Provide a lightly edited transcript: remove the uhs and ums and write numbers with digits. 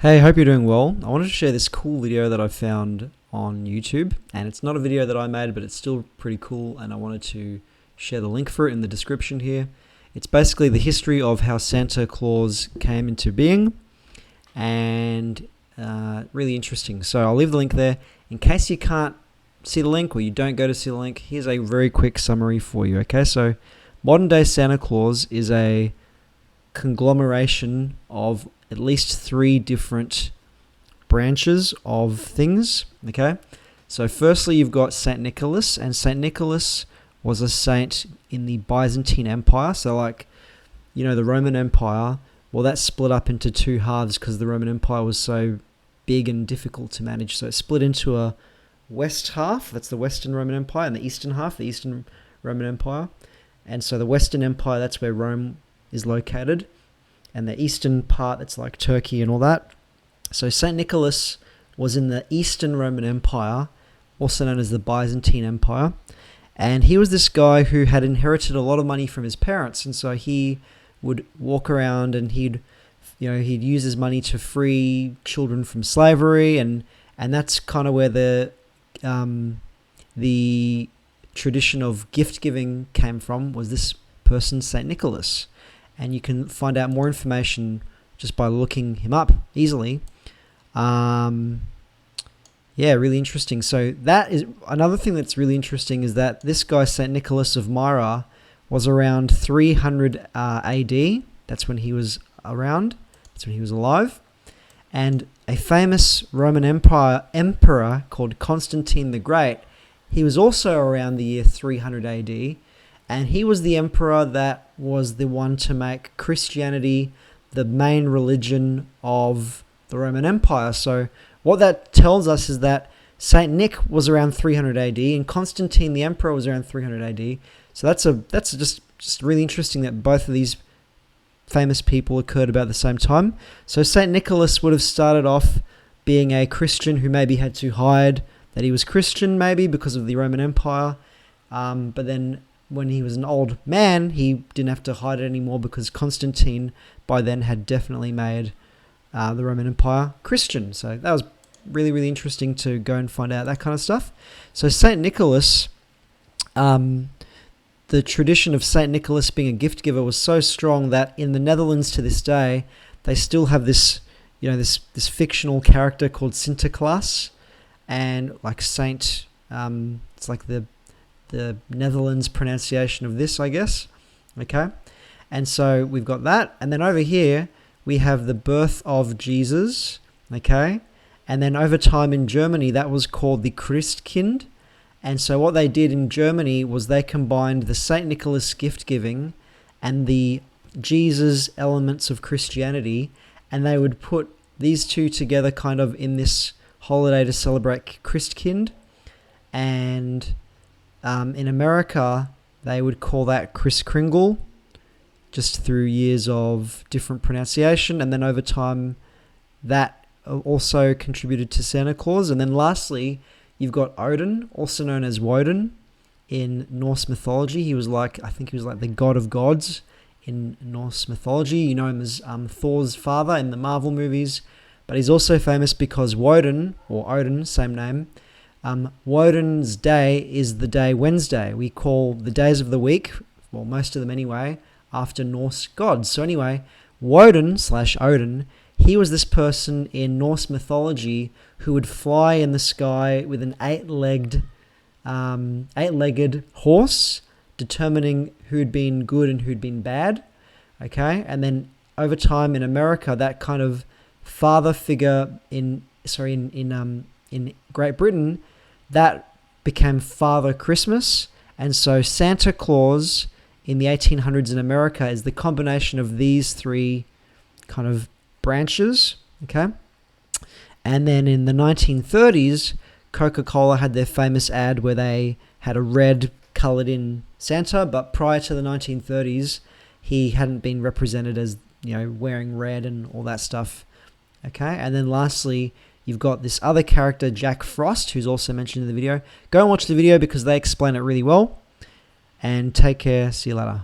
Hey, hope you're doing well. I wanted to share this cool video that I found on YouTube, and it's not a video that I made, but it's still pretty cool, and I wanted to share the link for it in the description here. It's basically the history of how Santa Claus came into being, and really interesting. So I'll leave the link there. In case you can't see the link or you don't go to see the link, here's a very quick summary for you. Okay, so modern day Santa Claus is a conglomeration of at least three different branches of things. Okay, so firstly you've got Saint Nicholas, and Saint Nicholas was a saint in the Byzantine Empire. So the Roman Empire, well, that split up into two halves because the Roman Empire was so big and difficult to manage. So it split into a west half, that's the Western Roman Empire, and the eastern half, the Eastern Roman Empire. And so the Western Empire, that's where Rome is located, and the eastern part, that's like Turkey and all that. So Saint Nicholas was in the Eastern Roman Empire, also known as the Byzantine Empire, and he was this guy who had inherited a lot of money from his parents, and so he would walk around and he'd use his money to free children from slavery, and that's kind of where the tradition of gift giving came from, was this person, Saint Nicholas. And you can find out more information just by looking him up easily. Really interesting. So that is another thing that's really interesting, is that this guy, Saint Nicholas of Myra, was around 300 AD. That's when he was around. That's when he was alive. And a famous Roman emperor called Constantine the Great, he was also around the year 300 AD. And he was the emperor that was the one to make Christianity the main religion of the Roman Empire. So what that tells us is that Saint Nick was around 300 AD and Constantine the emperor was around 300 AD. So that's just really interesting that both of these famous people occurred about the same time. So Saint Nicholas would have started off being a Christian who maybe had to hide that he was Christian, maybe because of the Roman Empire. But then when he was an old man, he didn't have to hide it anymore because Constantine by then had definitely made the Roman Empire Christian. So that was really, really interesting to go and find out that kind of stuff. So Saint Nicholas, the tradition of Saint Nicholas being a gift giver was so strong that in the Netherlands to this day, they still have this fictional character called Santa Claus, and like Saint, it's like the Netherlands pronunciation of this, I guess. Okay, and so we've got that, and then over here we have the birth of Jesus. Okay, and then over time in Germany that was called the Christkind. And so what they did in Germany was they combined the Saint Nicholas gift giving and the Jesus elements of Christianity, and they would put these two together kind of in this holiday to celebrate Christkind. And in America, they would call that Kris Kringle, just through years of different pronunciation. And then over time, that also contributed to Santa Claus. And then lastly, you've got Odin, also known as Woden in Norse mythology. He was like the god of gods in Norse mythology. You know him as Thor's father in the Marvel movies. But he's also famous because Woden, or Odin, same name, Woden's day is the day Wednesday. We call the days of the week, well, most of them anyway, after Norse gods. So anyway, Woden/Odin, he was this person in Norse mythology who would fly in the sky with an eight-legged horse, determining who'd been good and who'd been bad. Okay, and then over time in America, that kind of father figure in Great Britain, that became Father Christmas. And so Santa Claus in the 1800s in America is the combination of these three kind of branches. Okay, and then in the 1930s, Coca-Cola had their famous ad where they had a red colored in Santa, but prior to the 1930s, he hadn't been represented as, wearing red and all that stuff. Okay, and then lastly, you've got this other character, Jack Frost, who's also mentioned in the video. Go and watch the video because they explain it really well. And take care. See you later.